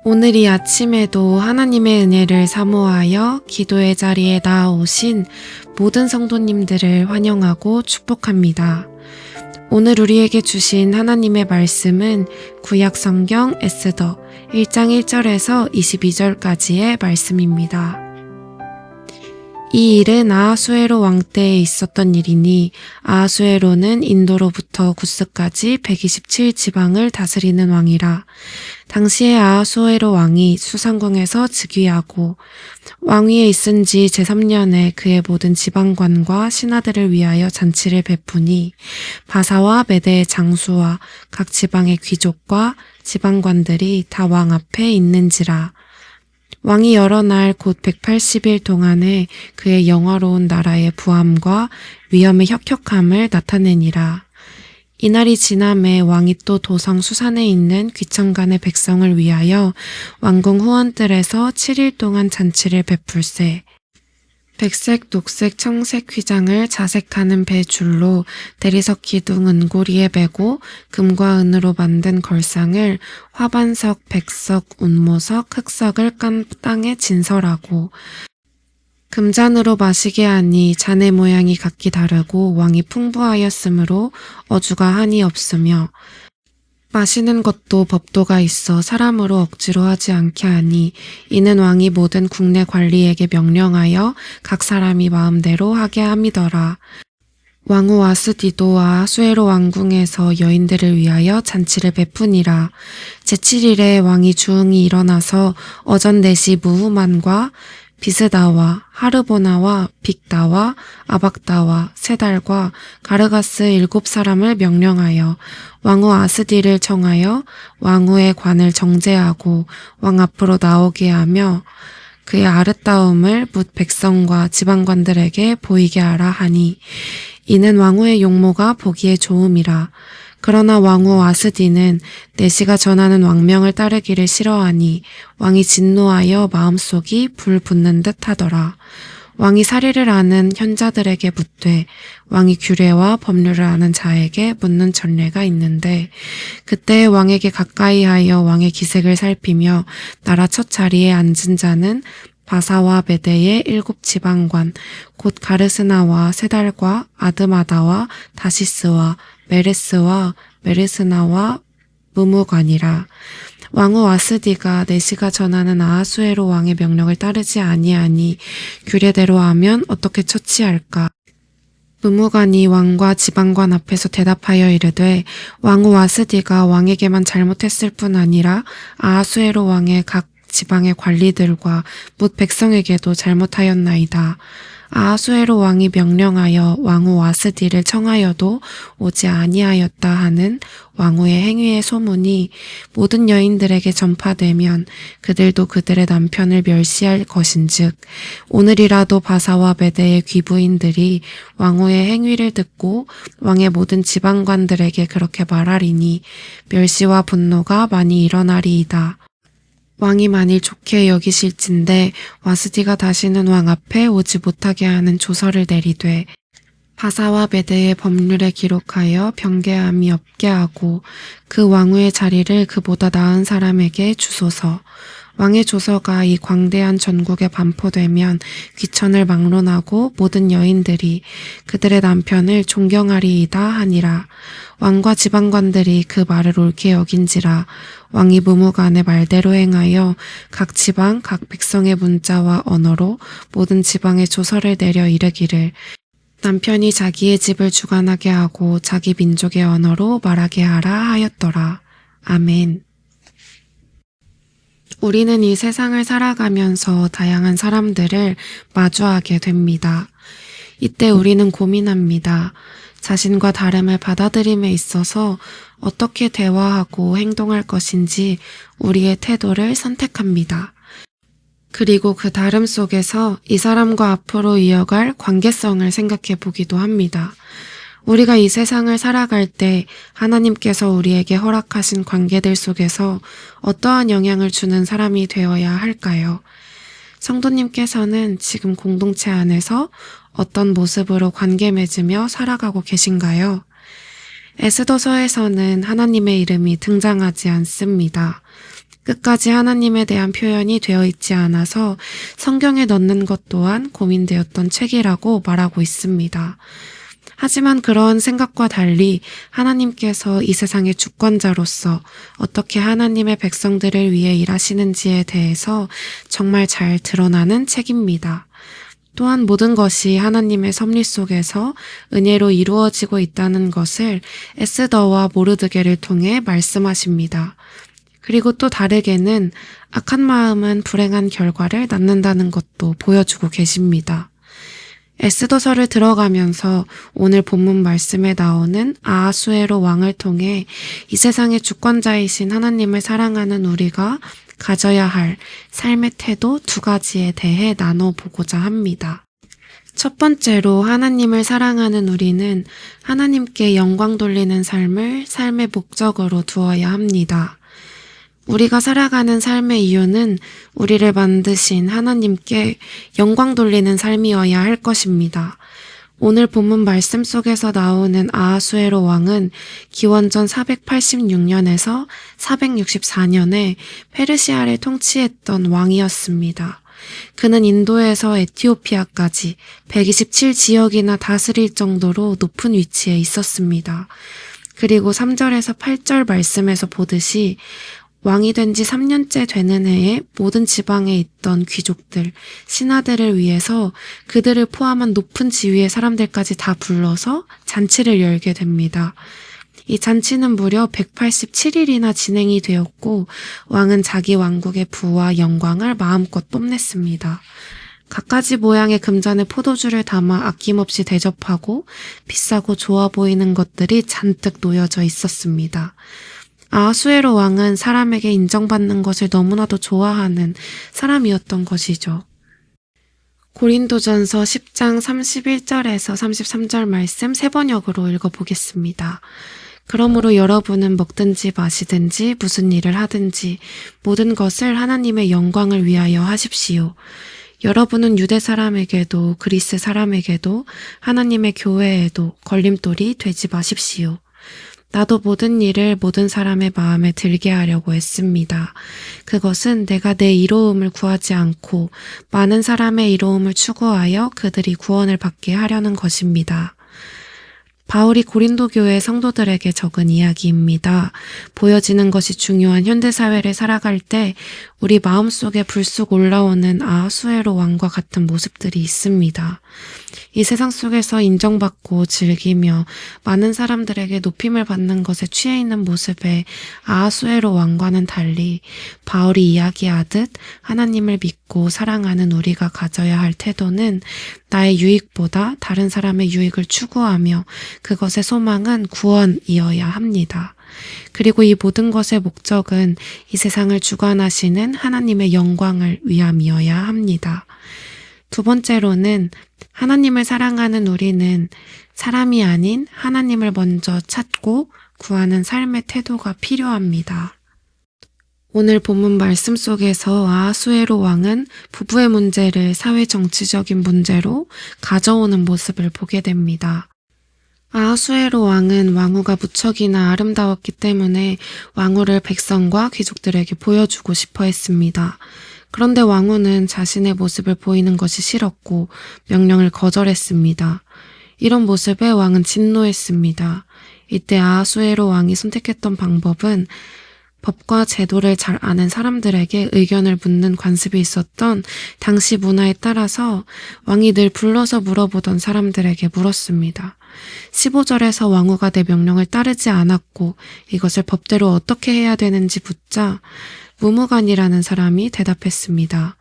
오늘 이 아침에도 하나님의 은혜를 사모하여 기도의 자리에 나아오신 모든 성도님들을 환영하고 축복합니다. 오늘 우리에게 주신 하나님의 말씀은 구약 성경 에스더 1장 1절에서 22절까지의 말씀입니다. 이 일은 아하수에로 왕 때에 있었던 일이니 아하수에로는 인도로부터 구스까지 127지방을 다스리는 왕이라. 당시에 아하수에로 왕이 수상궁에서 즉위하고 왕위에 있은 지 제3년에 그의 모든 지방관과 신하들을 위하여 잔치를 베푸니 바사와 메대의 장수와 각 지방의 귀족과 지방관들이 다 왕 앞에 있는지라. 왕이 여러 날 곧 180일 동안에 그의 영화로운 나라의 부함과 위엄의 혁혁함을 나타내니라. 이날이 지남에 왕이 또 도성 수산에 있는 귀천간의 백성을 위하여 왕궁 후원들에서 7일 동안 잔치를 베풀세. 백색, 녹색, 청색 휘장을 자색하는 배 줄로 대리석 기둥 은고리에 매고 금과 은으로 만든 걸상을 화반석, 백석, 운모석, 흑석을 깐 땅에 진설하고 금잔으로 마시게 하니 잔의 모양이 각기 다르고 왕이 풍부하였으므로 어주가 한이 없으며 마시는 것도 법도가 있어 사람으로 억지로 하지 않게 하니 이는 왕이 모든 국내 관리에게 명령하여 각 사람이 마음대로 하게 함이더라. 왕후 와스디도 아하수에로 왕궁에서 여인들을 위하여 잔치를 베푸니라. 제7일에 왕이 주응이 일어나서 어전 넷이 무후만과 비스다와 하르보나와 빅다와 아박다와 세달과 가르가스 7사람을 명령하여 왕후 아스디를 청하여 왕후의 관을 정제하고 왕 앞으로 나오게 하며 그의 아름다움을 뭇 백성과 지방관들에게 보이게 하라 하니 이는 왕후의 용모가 보기에 좋음이라. 그러나 왕후 아스디는 내시가 전하는 왕명을 따르기를 싫어하니 왕이 진노하여 마음속이 불 붙는 듯 하더라. 왕이 사리를 아는 현자들에게 묻되 왕이 규례와 법률을 아는 자에게 묻는 전례가 있는데 그때 왕에게 가까이 하여 왕의 기색을 살피며 나라 첫 자리에 앉은 자는 바사와 메대의 7지방관 곧 가르스나와 세달과 아드마다와 다시스와 메레스와 메르스나와 무무관이라. 왕후 아스디가 내시가 전하는 아하수에로 왕의 명령을 따르지 아니하니 규례대로 하면 어떻게 처치할까? 무무관이 왕과 지방관 앞에서 대답하여 이르되 왕후 아스디가 왕에게만 잘못했을 뿐 아니라 아하수에로 왕의 각 지방의 관리들과 뭇 백성에게도 잘못하였나이다. 아하수에로 왕이 명령하여 왕후 와스디를 청하여도 오지 아니하였다 하는 왕후의 행위의 소문이 모든 여인들에게 전파되면 그들도 그들의 남편을 멸시할 것인즉 오늘이라도 바사와 메대의 귀부인들이 왕후의 행위를 듣고 왕의 모든 지방관들에게 그렇게 말하리니 멸시와 분노가 많이 일어나리이다. 왕이 만일 좋게 여기실진데 와스디가 다시는 왕 앞에 오지 못하게 하는 조서를 내리되 바사와 메대의 법률에 기록하여 변개함이 없게 하고 그 왕후의 자리를 그보다 나은 사람에게 주소서. 왕의 조서가 이 광대한 전국에 반포되면 귀천을 막론하고 모든 여인들이 그들의 남편을 존경하리이다 하니라. 왕과 지방관들이 그 말을 옳게 여긴지라. 왕이 무무간의 말대로 행하여 각 지방 각 백성의 문자와 언어로 모든 지방에 조서를 내려 이르기를 남편이 자기의 집을 주관하게 하고 자기 민족의 언어로 말하게 하라 하였더라. 아멘. 우리는 이 세상을 살아가면서 다양한 사람들을 마주하게 됩니다. 이때 우리는 고민합니다. 자신과 다름을 받아들임에 있어서 어떻게 대화하고 행동할 것인지 우리의 태도를 선택합니다. 그리고 그 다름 속에서 이 사람과 앞으로 이어갈 관계성을 생각해 보기도 합니다. 우리가 이 세상을 살아갈 때 하나님께서 우리에게 허락하신 관계들 속에서 어떠한 영향을 주는 사람이 되어야 할까요? 성도님께서는 지금 공동체 안에서 어떤 모습으로 관계 맺으며 살아가고 계신가요? 에스더서에서는 하나님의 이름이 등장하지 않습니다. 끝까지 하나님에 대한 표현이 되어 있지 않아서 성경에 넣는 것 또한 고민되었던 책이라고 말하고 있습니다. 하지만 그런 생각과 달리 하나님께서 이 세상의 주권자로서 어떻게 하나님의 백성들을 위해 일하시는지에 대해서 정말 잘 드러나는 책입니다. 또한 모든 것이 하나님의 섭리 속에서 은혜로 이루어지고 있다는 것을 에스더와 모르드게를 통해 말씀하십니다. 그리고 또 다르게는 악한 마음은 불행한 결과를 낳는다는 것도 보여주고 계십니다. 에스더서를 들어가면서 오늘 본문 말씀에 나오는 아하수에로 왕을 통해 이 세상의 주권자이신 하나님을 사랑하는 우리가 가져야 할 삶의 태도 두 가지에 대해 나눠보고자 합니다. 첫 번째로 하나님을 사랑하는 우리는 하나님께 영광 돌리는 삶을 삶의 목적으로 두어야 합니다. 우리가 살아가는 삶의 이유는 우리를 만드신 하나님께 영광 돌리는 삶이어야 할 것입니다. 오늘 본문 말씀 속에서 나오는 아하수에로 왕은 기원전 486년에서 464년에 페르시아를 통치했던 왕이었습니다. 그는 인도에서 에티오피아까지 127지역이나 다스릴 정도로 높은 위치에 있었습니다. 그리고 3절에서 8절 말씀에서 보듯이 왕이 된 지 3년째 되는 해에 모든 지방에 있던 귀족들, 신하들을 위해서 그들을 포함한 높은 지위의 사람들까지 다 불러서 잔치를 열게 됩니다. 이 잔치는 무려 187일이나 진행이 되었고 왕은 자기 왕국의 부와 영광을 마음껏 뽐냈습니다. 갖가지 모양의 금잔에 포도주를 담아 아낌없이 대접하고 비싸고 좋아 보이는 것들이 잔뜩 놓여져 있었습니다. 아하수에로 왕은 사람에게 인정받는 것을 너무나도 좋아하는 사람이었던 것이죠. 고린도전서 10장 31절에서 33절 말씀 세 번역으로 읽어보겠습니다. 그러므로 여러분은 먹든지 마시든지 무슨 일을 하든지 모든 것을 하나님의 영광을 위하여 하십시오. 여러분은 유대 사람에게도 그리스 사람에게도 하나님의 교회에도 걸림돌이 되지 마십시오. 나도 모든 일을 모든 사람의 마음에 들게 하려고 했습니다. 그것은 내가 내 이로움을 구하지 않고 많은 사람의 이로움을 추구하여 그들이 구원을 받게 하려는 것입니다. 바울이 고린도 교회 성도들에게 적은 이야기입니다. 보여지는 것이 중요한 현대사회를 살아갈 때 우리 마음속에 불쑥 올라오는 아하수에로 왕과 같은 모습들이 있습니다. 이 세상 속에서 인정받고 즐기며 많은 사람들에게 높임을 받는 것에 취해 있는 모습의 아하수에로 왕과는 달리 바울이 이야기하듯 하나님을 믿고 사랑하는 우리가 가져야 할 태도는 나의 유익보다 다른 사람의 유익을 추구하며 그것의 소망은 구원이어야 합니다. 그리고 이 모든 것의 목적은 이 세상을 주관하시는 하나님의 영광을 위함이어야 합니다. 두 번째로는 하나님을 사랑하는 우리는 사람이 아닌 하나님을 먼저 찾고 구하는 삶의 태도가 필요합니다. 오늘 본문 말씀 속에서 아하수에로 왕은 부부의 문제를 사회 정치적인 문제로 가져오는 모습을 보게 됩니다. 아하수에로 왕은 왕후가 무척이나 아름다웠기 때문에 왕후를 백성과 귀족들에게 보여주고 싶어 했습니다. 그런데 왕후는 자신의 모습을 보이는 것이 싫었고 명령을 거절했습니다. 이런 모습에 왕은 진노했습니다. 이때 아하수에로 왕이 선택했던 방법은 법과 제도를 잘 아는 사람들에게 의견을 묻는 관습이 있었던 당시 문화에 따라서 왕이 늘 불러서 물어보던 사람들에게 물었습니다. 15절에서 왕후가 내 명령을 따르지 않았고 이것을 법대로 어떻게 해야 되는지 묻자 무무간이라는 사람이 대답했습니다.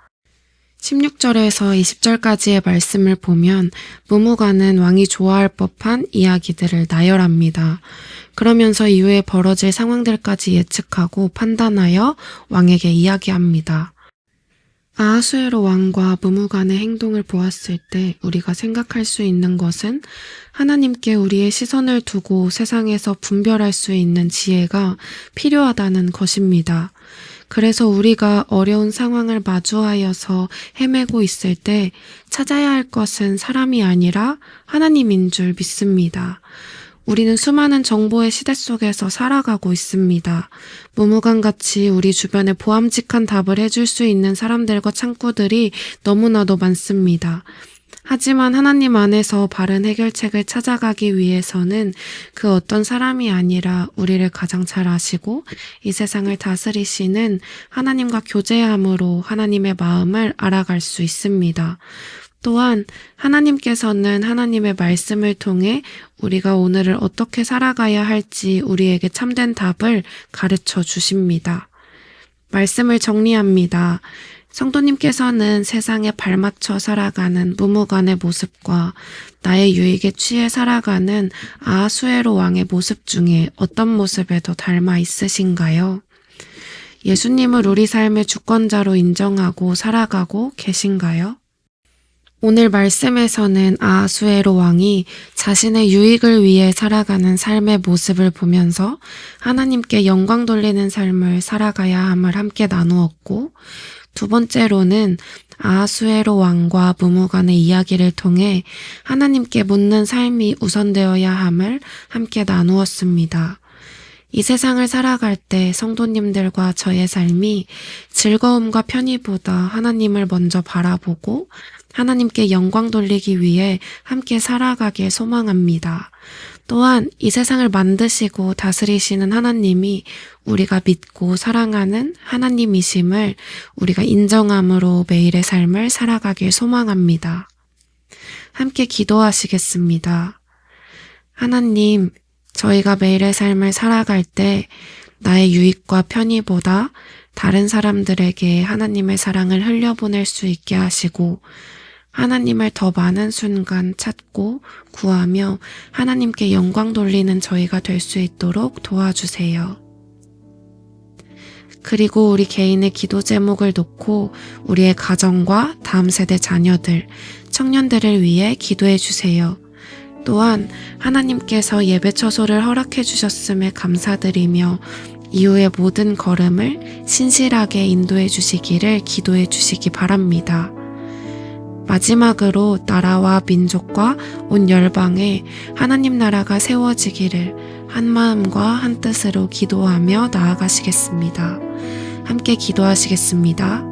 16절에서 20절까지의 말씀을 보면 무무간은 왕이 좋아할 법한 이야기들을 나열합니다. 그러면서 이후에 벌어질 상황들까지 예측하고 판단하여 왕에게 이야기합니다. 아하수에로 왕과 무무간의 행동을 보았을 때 우리가 생각할 수 있는 것은 하나님께 우리의 시선을 두고 세상에서 분별할 수 있는 지혜가 필요하다는 것입니다. 그래서 우리가 어려운 상황을 마주하여서 헤매고 있을 때 찾아야 할 것은 사람이 아니라 하나님인 줄 믿습니다. 우리는 수많은 정보의 시대 속에서 살아가고 있습니다. 무무강같이 우리 주변에 보암직한 답을 해줄 수 있는 사람들과 창구들이 너무나도 많습니다. 하지만 하나님 안에서 바른 해결책을 찾아가기 위해서는 그 어떤 사람이 아니라 우리를 가장 잘 아시고 이 세상을 다스리시는 하나님과 교제함으로 하나님의 마음을 알아갈 수 있습니다. 또한 하나님께서는 하나님의 말씀을 통해 우리가 오늘을 어떻게 살아가야 할지 우리에게 참된 답을 가르쳐 주십니다. 말씀을 정리합니다. 성도님께서는 세상에 발맞춰 살아가는 무무간의 모습과 나의 유익에 취해 살아가는 아하수에로 왕의 모습 중에 어떤 모습에 더 닮아 있으신가요? 예수님을 우리 삶의 주권자로 인정하고 살아가고 계신가요? 오늘 말씀에서는 아하수에로 왕이 자신의 유익을 위해 살아가는 삶의 모습을 보면서 하나님께 영광 돌리는 삶을 살아가야 함을 함께 나누었고, 두 번째로는 아하수에로 왕과 무무간의 이야기를 통해 하나님께 묻는 삶이 우선되어야 함을 함께 나누었습니다. 이 세상을 살아갈 때 성도님들과 저의 삶이 즐거움과 편의보다 하나님을 먼저 바라보고 하나님께 영광 돌리기 위해 함께 살아가길 소망합니다. 또한 이 세상을 만드시고 다스리시는 하나님이 우리가 믿고 사랑하는 하나님이심을 우리가 인정함으로 매일의 삶을 살아가길 소망합니다. 함께 기도하시겠습니다. 하나님, 저희가 매일의 삶을 살아갈 때 나의 유익과 편의보다 다른 사람들에게 하나님의 사랑을 흘려보낼 수 있게 하시고 하나님을 더 많은 순간 찾고 구하며 하나님께 영광 돌리는 저희가 될 수 있도록 도와주세요. 그리고 우리 개인의 기도 제목을 놓고 우리의 가정과 다음 세대 자녀들, 청년들을 위해 기도해 주세요. 또한 하나님께서 예배 처소를 허락해 주셨음에 감사드리며 이후의 모든 걸음을 신실하게 인도해 주시기를 기도해 주시기 바랍니다. 마지막으로 나라와 민족과 온 열방에 하나님 나라가 세워지기를 한 마음과 한 뜻으로 기도하며 나아가시겠습니다. 함께 기도하시겠습니다.